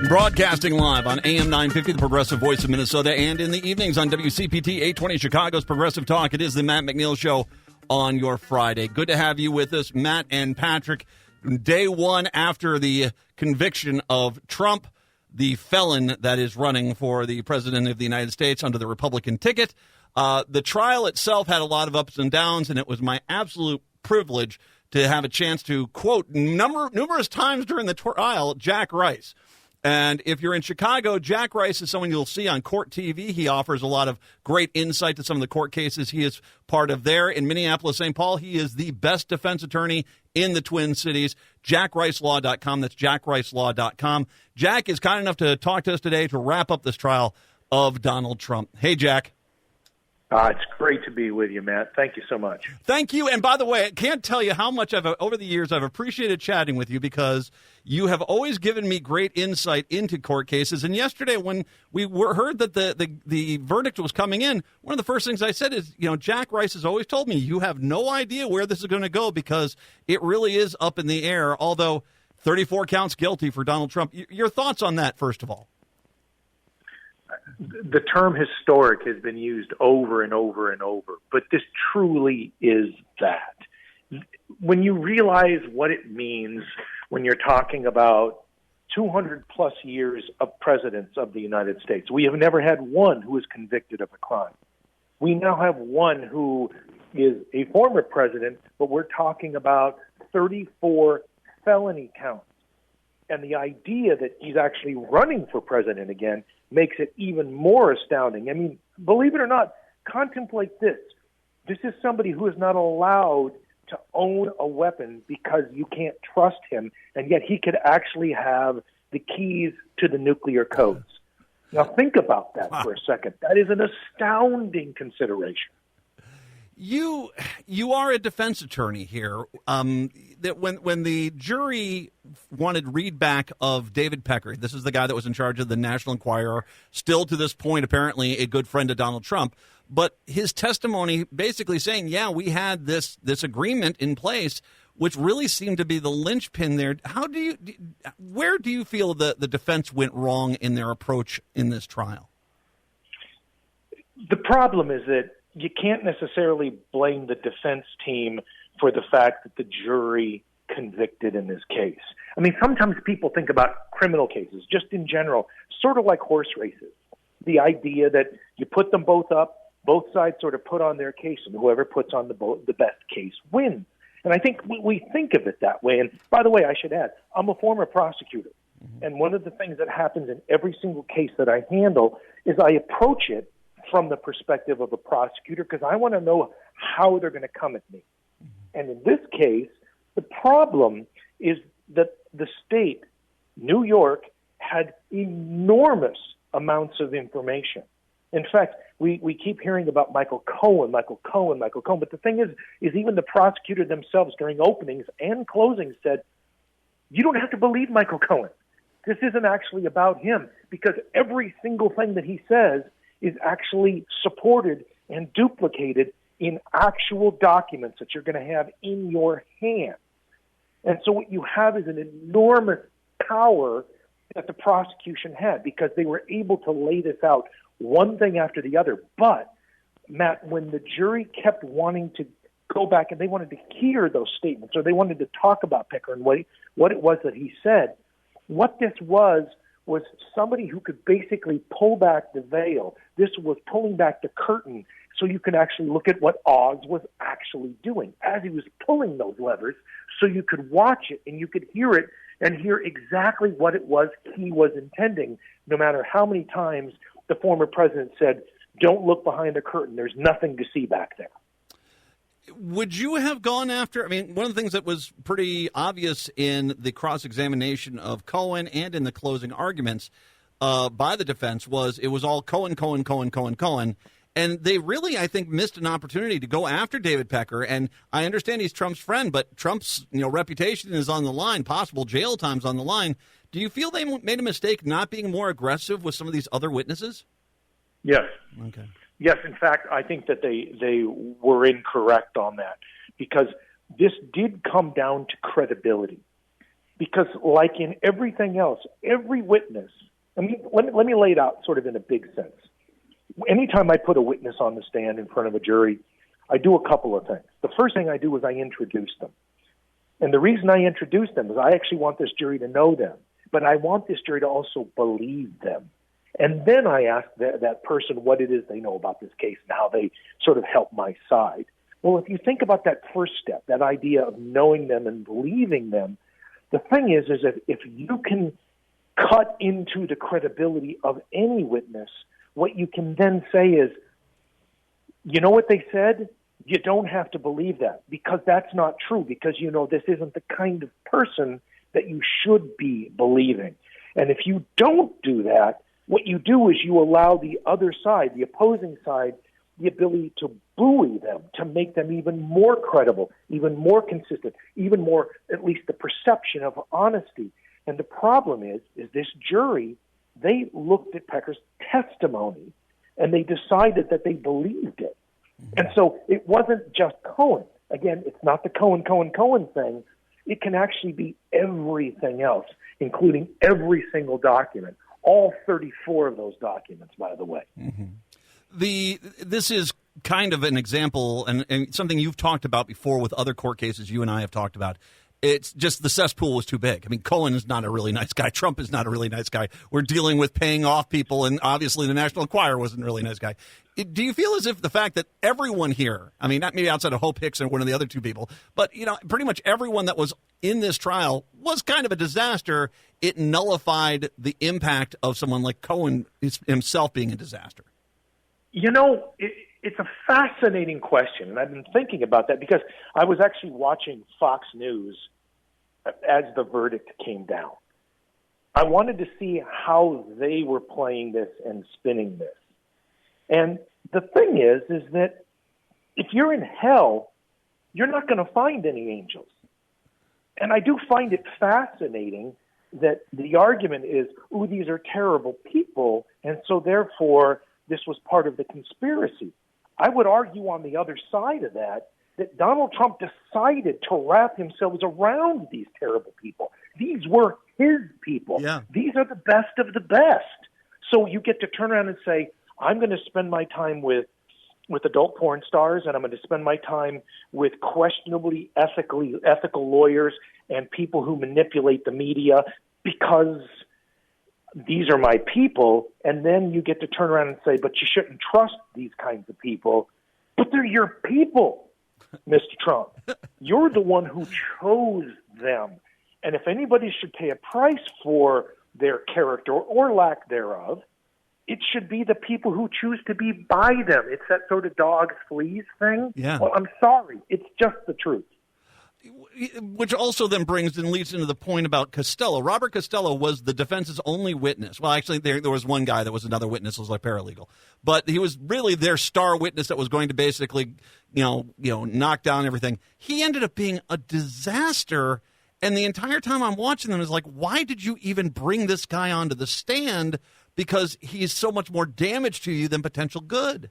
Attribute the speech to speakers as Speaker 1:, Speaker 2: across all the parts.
Speaker 1: Broadcasting live on AM 950, the Progressive Voice of Minnesota, and in the evenings on WCPT 820 Chicago's Progressive Talk. It is the Matt McNeil Show on your Friday. Good to have you with us, Matt and Patrick. Day one after the conviction of Trump, the felon that is running for the president of the United States under the Republican ticket. The trial itself had a lot of ups and downs, and it was my absolute privilege to have a chance to quote numerous times during the trial Jack Rice. And if you're in Chicago, Jack Rice is someone you'll see on Court TV. He offers a lot of great insight to some of the court cases he is part of there. In Minneapolis, St. Paul, he is the best defense attorney in the Twin Cities. JackRiceLaw.com. That's JackRiceLaw.com. Jack is kind enough to talk to us today to wrap up this trial of Donald Trump. Hey, Jack.
Speaker 2: It's great to be with you, Matt. Thank you so much.
Speaker 1: Thank you. And by the way, I can't tell you how much over the years I've appreciated chatting with you because you have always given me great insight into court cases. And yesterday when we heard that the verdict was coming in, one of the first things I said is, Jack Rice has always told me you have no idea where this is going to go because it really is up in the air, although 34 counts guilty for Donald Trump. Your thoughts on that, first of all?
Speaker 2: The term historic has been used over and over and over, but this truly is that. When you realize what it means when you're talking about 200 plus years of presidents of the United States, we have never had one who is convicted of a crime. We now have one who is a former president, but we're talking about 34 felony counts. And the idea that he's actually running for president again makes it even more astounding. I mean, believe it or not, contemplate this. This is somebody who is not allowed to own a weapon because you can't trust him, and yet he could actually have the keys to the nuclear codes. Now think about that for a second. That is an astounding consideration.
Speaker 1: You are a defense attorney here. That when the jury wanted readback of David Pecker, this is the guy that was in charge of the National Enquirer, still to this point apparently a good friend of Donald Trump, but his testimony basically saying, yeah, we had this agreement in place, which really seemed to be the linchpin there. Where do you feel the defense went wrong in their approach in this trial?
Speaker 2: The problem is that you can't necessarily blame the defense team for the fact that the jury convicted in this case. I mean, sometimes people think about criminal cases, just in general, sort of like horse races. The idea that you put them both up, both sides sort of put on their case, and whoever puts on the best case wins. And I think we think of it that way. And by the way, I should add, I'm a former prosecutor. And one of the things that happens in every single case that I handle is I approach it from the perspective of a prosecutor because I want to know how they're going to come at me. And in this case, the problem is that the state, New York, had enormous amounts of information. In fact, we keep hearing about Michael Cohen, but the thing is even the prosecutor themselves during openings and closings said, you don't have to believe Michael Cohen. This isn't actually about him because every single thing that he says is actually supported and duplicated in actual documents that you're going to have in your hand. And so what you have is an enormous power that the prosecution had because they were able to lay this out one thing after the other. But, Matt, when the jury kept wanting to go back and they wanted to hear those statements or they wanted to talk about Pecker and what it was that he said, what this was somebody who could basically pull back the veil. This was pulling back the curtain so you could actually look at what Oz was actually doing as he was pulling those levers so you could watch it and you could hear it and hear exactly what it was he was intending, no matter how many times the former president said, don't look behind the curtain. There's nothing to see back there.
Speaker 1: Would you have gone after, one of the things that was pretty obvious in the cross-examination of Cohen and in the closing arguments by the defense was it was all Cohen. And they really, I think, missed an opportunity to go after David Pecker. And I understand he's Trump's friend, but Trump's reputation is on the line, possible jail time's on the line. Do you feel they made a mistake not being more aggressive with some of these other witnesses?
Speaker 2: Yes.
Speaker 1: Okay.
Speaker 2: Yes, in fact, I think that they were incorrect on that because this did come down to credibility. Because like in everything else, every witness, I mean, let me lay it out sort of in a big sense. Anytime I put a witness on the stand in front of a jury, I do a couple of things. The first thing I do is I introduce them. And the reason I introduce them is I actually want this jury to know them, but I want this jury to also believe them. And then I ask that person what it is they know about this case and how they sort of help my side. Well, if you think about that first step, that idea of knowing them and believing them, the thing is if you can cut into the credibility of any witness, what you can then say is, you know what they said? You don't have to believe that, because that's not true, because you know this isn't the kind of person that you should be believing. And if you don't do that, what you do is you allow the other side, the opposing side, the ability to buoy them, to make them even more credible, even more consistent, even more, at least the perception of honesty. And the problem is this jury, they looked at Pecker's testimony and they decided that they believed it. And so it wasn't just Cohen. Again, it's not the Cohen thing. It can actually be everything else, including every single document, all 34 of those documents, by the way.
Speaker 1: Mm-hmm. This is kind of an example and something you've talked about before with other court cases you and I have talked about. It's just the cesspool was too big. I mean, Cohen is not a really nice guy. Trump is not a really nice guy. We're dealing with paying off people, and obviously the National Enquirer wasn't a really nice guy. Do you feel as if the fact that everyone here, I mean, not maybe outside of Hope Hicks and one of the other two people, but, you know, pretty much everyone that was in this trial was kind of a disaster, it nullified the impact of someone like Cohen himself being a disaster?
Speaker 2: You know, it's a fascinating question, and I've been thinking about that because I was actually watching Fox News as the verdict came down. I wanted to see how they were playing this and spinning this. And the thing is that if you're in hell, you're not going to find any angels. And I do find it fascinating that the argument is, ooh, these are terrible people, and so therefore this was part of the conspiracy. I would argue on the other side of that Donald Trump decided to wrap himself around these terrible people. These were his people.
Speaker 1: Yeah.
Speaker 2: These are the best of the best. So you get to turn around and say, I'm going to spend my time with adult porn stars, and I'm going to spend my time with questionably ethical lawyers and people who manipulate the media because these are my people. And then you get to turn around and say, but you shouldn't trust these kinds of people. But they're your people, Mr. Trump. You're the one who chose them. And if anybody should pay a price for their character or lack thereof, it should be the people who choose to be by them. It's that sort of dogs, fleas thing.
Speaker 1: Yeah.
Speaker 2: Well, I'm sorry. It's just the truth.
Speaker 1: Which also then brings and leads into the point about Costello. Robert Costello was the defense's only witness. Well, actually, there was one guy that was another witness, was like paralegal. But he was really their star witness that was going to basically, knock down everything. He ended up being a disaster. And the entire time I'm watching them is like, why did you even bring this guy onto the stand? Because he's so much more damage to you than potential good.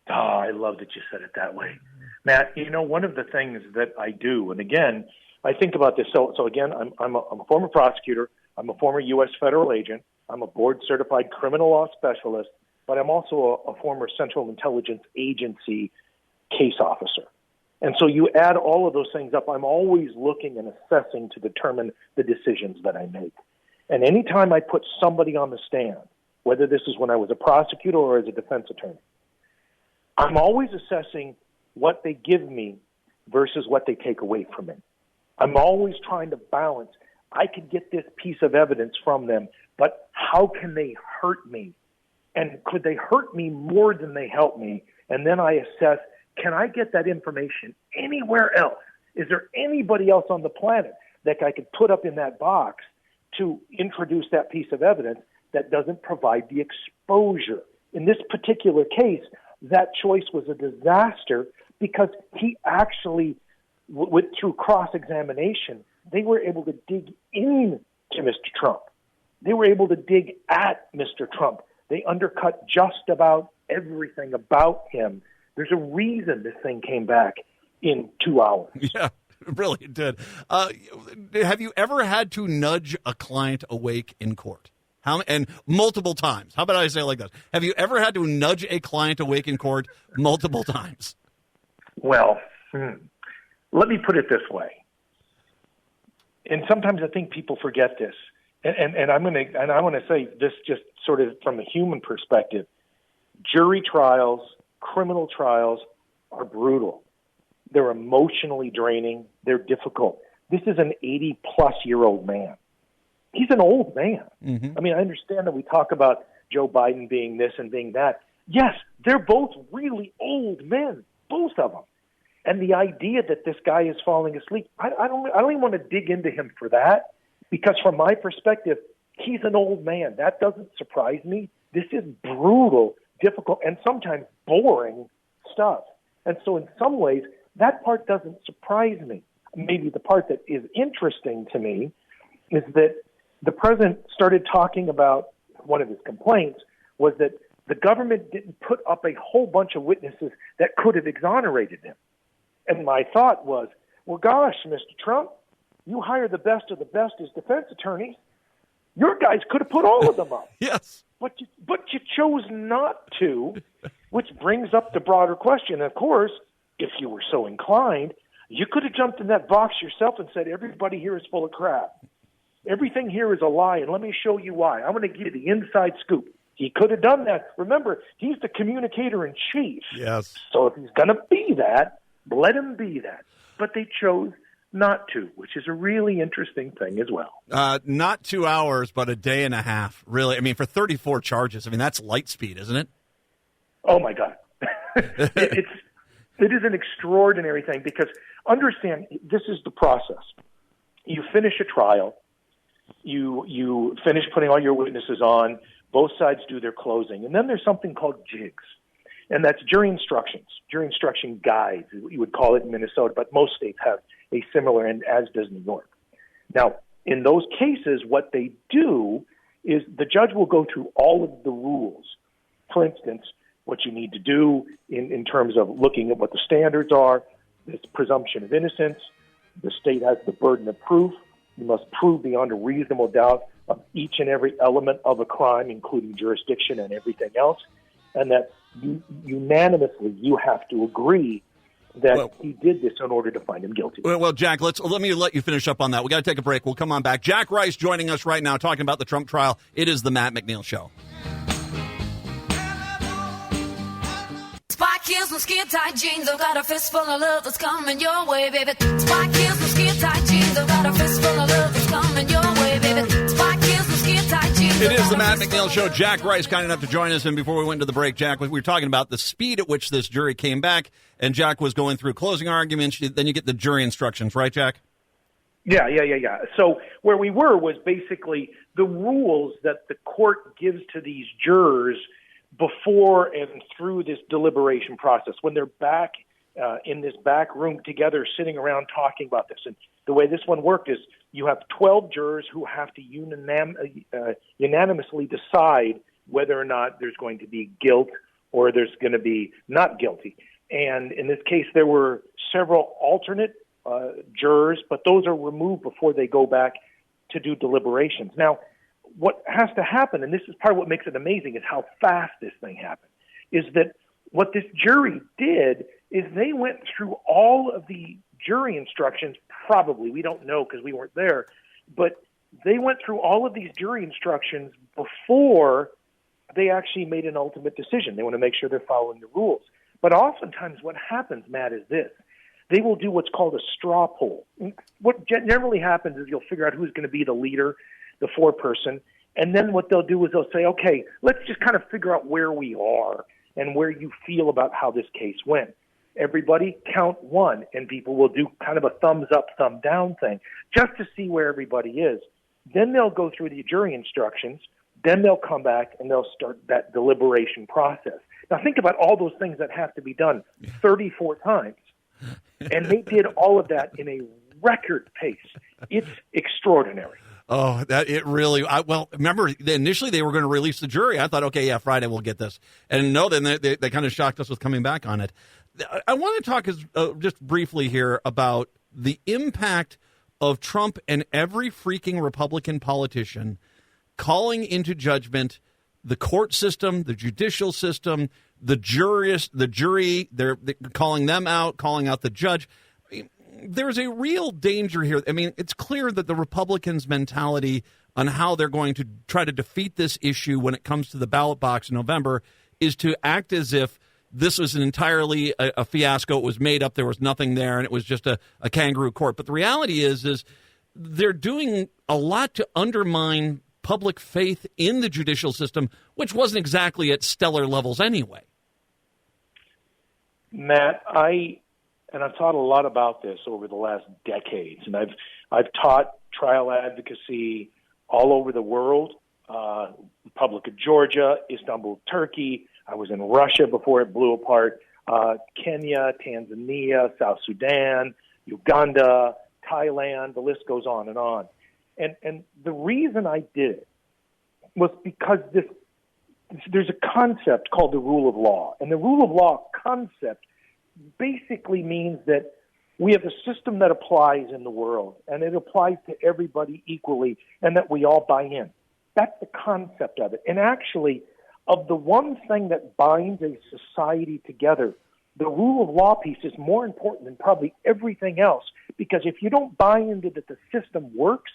Speaker 2: Oh, I love that you said it that way. Matt, one of the things that I do, and again, I think about this. So again, I'm a former prosecutor. I'm a former U.S. federal agent. I'm a board-certified criminal law specialist, but I'm also a former Central Intelligence Agency case officer. And so you add all of those things up, I'm always looking and assessing to determine the decisions that I make. And anytime I put somebody on the stand, whether this is when I was a prosecutor or as a defense attorney, I'm always assessing what they give me versus what they take away from me. I'm always trying to balance. I could get this piece of evidence from them, but how can they hurt me? And could they hurt me more than they help me? And then I assess, can I get that information anywhere else? Is there anybody else on the planet that I could put up in that box to introduce that piece of evidence that doesn't provide the exposure? In this particular case, that choice was a disaster because he actually, through cross-examination, they were able to dig in to Mr. Trump. They were able to dig at Mr. Trump. They undercut just about everything about him. There's a reason this thing came back in 2 hours.
Speaker 1: Yeah. Really did. Have you ever had to nudge a client awake in court? And multiple times. How about I say it like this? Have you ever had to nudge a client awake in court multiple times?
Speaker 2: Well, let me put it this way. And sometimes I think people forget this. And I want to say this just sort of from a human perspective. Jury trials, criminal trials are brutal. They're emotionally draining. They're difficult. This is an 80-plus-year-old man. He's an old man. Mm-hmm. I mean, I understand that we talk about Joe Biden being this and being that. Yes, they're both really old men, both of them. And the idea that this guy is falling asleep, I don't even want to dig into him for that, because from my perspective, he's an old man. That doesn't surprise me. This is brutal, difficult, and sometimes boring stuff. And so in some ways, that part doesn't surprise me. Maybe the part that is interesting to me is that the president started talking about, one of his complaints was that the government didn't put up a whole bunch of witnesses that could have exonerated him. And my thought was, well, gosh, Mr. Trump, you hire the best of the best as defense attorneys. Your guys could have put all of them up.
Speaker 1: Yes.
Speaker 2: But you chose not to, which brings up the broader question. Of course, if you were so inclined, you could have jumped in that box yourself and said, everybody here is full of crap. Everything here is a lie, and let me show you why. I'm going to give you the inside scoop. He could have done that. Remember, he's the communicator in chief.
Speaker 1: Yes.
Speaker 2: So if he's going to be that, let him be that. But they chose not to, which is a really interesting thing as well.
Speaker 1: Not 2 hours, but a day and a half, really. I mean, for 34 charges, I mean, that's light speed, isn't it?
Speaker 2: Oh, my God. It is an extraordinary thing, because understand, this is the process. You finish a trial. You finish putting all your witnesses on. Both sides do their closing. And then there's something called jigs. And that's jury instructions, jury instruction guides, you would call it in Minnesota, but most states have a similar, and as does New York. Now, in those cases, what they do is the judge will go through all of the rules. For instance, what you need to do in terms of looking at what the standards are, this presumption of innocence. The state has the burden of proof. You must prove beyond a reasonable doubt of each and every element of a crime, including jurisdiction and everything else, and that unanimously you have to agree that he did this in order to find him guilty.
Speaker 1: Well, Jack, let me let you finish up on that. We got to take a break. We'll come on back. Jack Rice joining us right now, talking about the Trump trial. It is the Matt McNeil Show.
Speaker 3: Spike heels and skin tight jeans. I've got a fistful of love that's coming your way, baby. Spike heels and skin tight jeans. I've got a fistful of love that's coming your way, baby. Spike heels and skin tight jeans.
Speaker 1: It is the Matt McNeil Show. Jack Rice, kind enough to join us. And before we went to the break, Jack, we were talking about the speed at which this jury came back. And Jack was going through closing arguments. Then you get the jury instructions, right, Jack?
Speaker 2: Yeah. So where we were was basically the rules that the court gives to these jurors before and through this deliberation process, when they're back in this back room together, sitting around talking about this. And the way this one worked is you have 12 jurors who have to unanimously decide whether or not there's going to be guilt or there's going to be not guilty. And in this case, there were several alternate jurors, but those are removed before they go back to do deliberations. Now, what has to happen, and this is part of what makes it amazing, is how fast this thing happened, is that what this jury did is they went through all of the jury instructions, probably, we don't know because we weren't there, but they went through all of these jury instructions before they actually made an ultimate decision. They want to make sure they're following the rules. But oftentimes what happens, Matt, is this. They will do what's called a straw poll. What generally happens is you'll figure out who's going to be the leader, the foreperson, and then what they'll do is they'll say, okay, let's just kind of figure out where we are and where you feel about how this case went. Everybody count one, and people will do kind of a thumbs up, thumb down thing just to see where everybody is. Then they'll go through the jury instructions. Then they'll come back and they'll start that deliberation process. Now think about all those things that have to be done 34 times. And they did all of that in a record pace. It's extraordinary.
Speaker 1: Oh, that it really. Remember, initially they were going to release the jury. I thought, okay, yeah, Friday we'll get this. And no, then they kind of shocked us with coming back on it. I want to talk just briefly here about the impact of Trump and every freaking Republican politician calling into judgment the court system, the judicial system, the jury, they're calling them out, calling out the judge. I mean, there's a real danger here. I mean, it's clear that the Republicans' mentality on how they're going to try to defeat this issue when it comes to the ballot box in November is to act as if this was entirely a fiasco. It was made up. There was nothing there, and it was just a kangaroo court. But the reality is they're doing a lot to undermine public faith in the judicial system, which wasn't exactly at stellar levels anyway.
Speaker 2: Matt, I've taught a lot about this over the last decades, and I've taught trial advocacy all over the world, Republic of Georgia, Istanbul, Turkey. I was in Russia before it blew apart, Kenya, Tanzania, South Sudan, Uganda, Thailand, the list goes on and on. And the reason I did it was because there's a concept called the rule of law. And the rule of law concept basically means that we have a system that applies in the world, and it applies to everybody equally, and that we all buy in. That's the concept of it. And actually, of the one thing that binds a society together, the rule of law piece is more important than probably everything else, because if you don't buy into that the system works,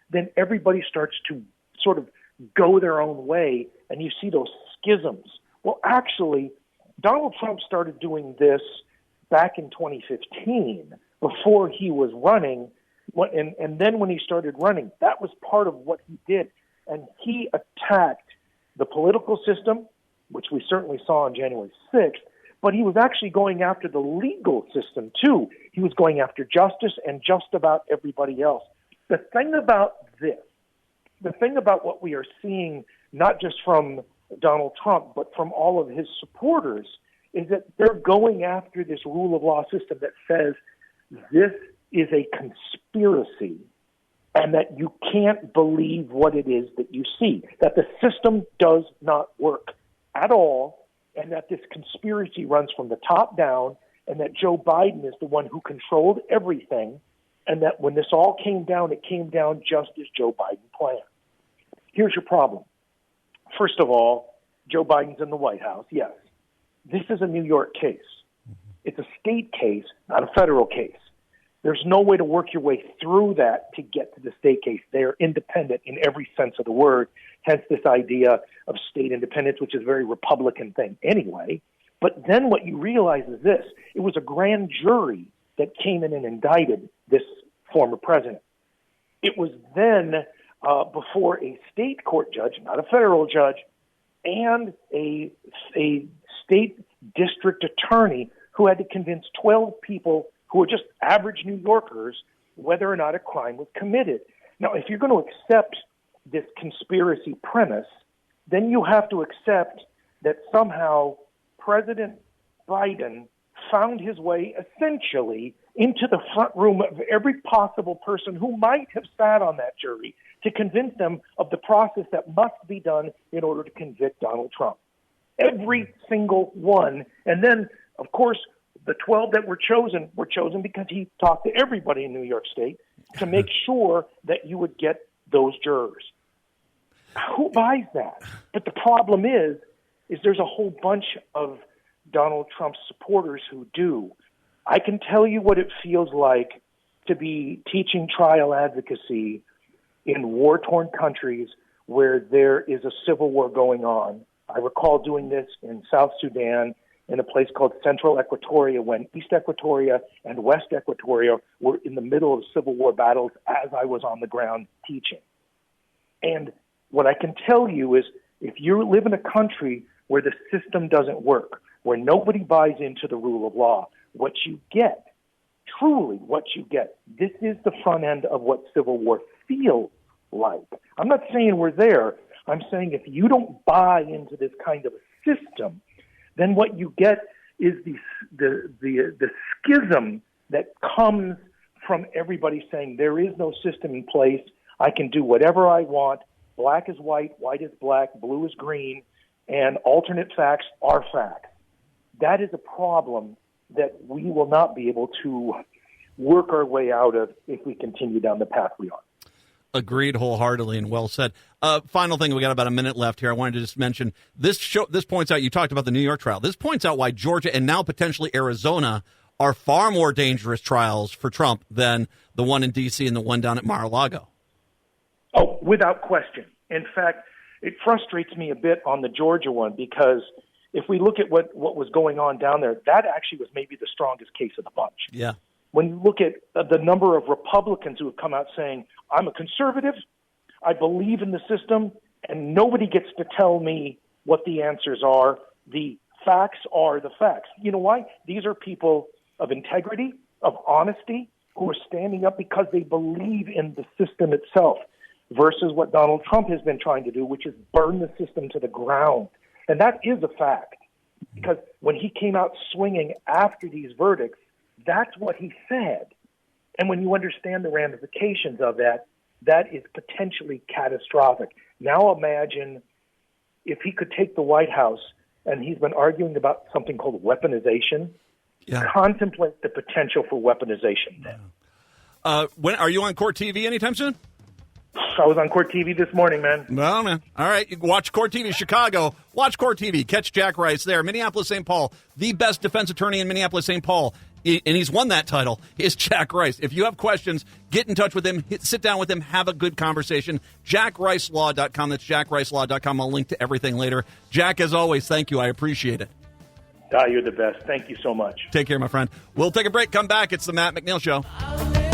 Speaker 2: then everybody starts to sort of go their own way, and you see those schisms. Well, actually, Donald Trump started doing this back in 2015 before he was running, and then when he started running, that was part of what he did. And he attacked the political system, which we certainly saw on January 6th, but he was actually going after the legal system, too. He was going after justice and just about everybody else. The thing about this, the thing about what we are seeing, not just from Donald Trump, but from all of his supporters, is that they're going after this rule of law system that says this is a conspiracy and that you can't believe what it is that you see, that the system does not work at all, and that this conspiracy runs from the top down, and that Joe Biden is the one who controlled everything, and that when this all came down, it came down just as Joe Biden planned. Here's your problem. First of all, Joe Biden's in the White House, yes. This is a New York case. It's a state case, not a federal case. There's no way to work your way through that to get to the state case. They're independent in every sense of the word, hence this idea of state independence, which is a very Republican thing anyway. But then what you realize is this. It was a grand jury that came in and indicted this former president. It was then before a state court judge, not a federal judge, and a state district attorney who had to convince 12 people who were just average New Yorkers whether or not a crime was committed. Now, if you're going to accept this conspiracy premise, then you have to accept that somehow President Biden found his way essentially into the front room of every possible person who might have sat on that jury to convince them of the process that must be done in order to convict Donald Trump. Every single one. And then, of course, the 12 that were chosen because he talked to everybody in New York State to make sure that you would get those jurors. Who buys that? But the problem is there's a whole bunch of Donald Trump's supporters who do. I can tell you what it feels like to be teaching trial advocacy in war-torn countries where there is a civil war going on. I recall doing this in South Sudan in a place called Central Equatoria when East Equatoria and West Equatoria were in the middle of civil war battles as I was on the ground teaching. And what I can tell you is if you live in a country where the system doesn't work, where nobody buys into the rule of law, what you get, truly what you get, this is the front end of what civil war feels like. I'm not saying we're there. I'm saying if you don't buy into this kind of a system, then what you get is the schism that comes from everybody saying there is no system in place. I can do whatever I want. Black is white, white is black, blue is green, and alternate facts are facts. That is a problem that we will not be able to work our way out of if we continue down the path we are.
Speaker 1: Agreed wholeheartedly and well said. Final thing, we got about a minute left here. I wanted to just mention this points out, you talked about the New York trial. This points out why Georgia and now potentially Arizona are far more dangerous trials for Trump than the one in D.C. and the one down at Mar-a-Lago.
Speaker 2: Oh, without question. In fact, it frustrates me a bit on the Georgia one because if we look at what was going on down there, that actually was maybe the strongest case of the bunch.
Speaker 1: Yeah.
Speaker 2: When you look at the number of Republicans who have come out saying, I'm a conservative, I believe in the system, and nobody gets to tell me what the answers are. The facts are the facts. You know why? These are people of integrity, of honesty, who are standing up because they believe in the system itself versus what Donald Trump has been trying to do, which is burn the system to the ground. And that is a fact because when he came out swinging after these verdicts, that's what he said. And when you understand the ramifications of that, that is potentially catastrophic. Now imagine if he could take the White House, and he's been arguing about something called weaponization. Yeah. Contemplate the potential for weaponization then.
Speaker 1: When are you on Court TV anytime soon?
Speaker 2: I was on Court TV this morning, man.
Speaker 1: Well, man. All right. You watch Court TV Chicago. Watch Court TV. Catch Jack Rice there. Minneapolis, St. Paul. The best defense attorney in Minneapolis, St. Paul. And he's won that title, is Jack Rice. If you have questions, get in touch with him. Sit down with him. Have a good conversation. JackRiceLaw.com. That's JackRiceLaw.com. I'll link to everything later. Jack, as always, thank you. I appreciate it.
Speaker 2: You're the best. Thank you so much.
Speaker 1: Take care, my friend. We'll take a break. Come back. It's the Matt McNeil Show.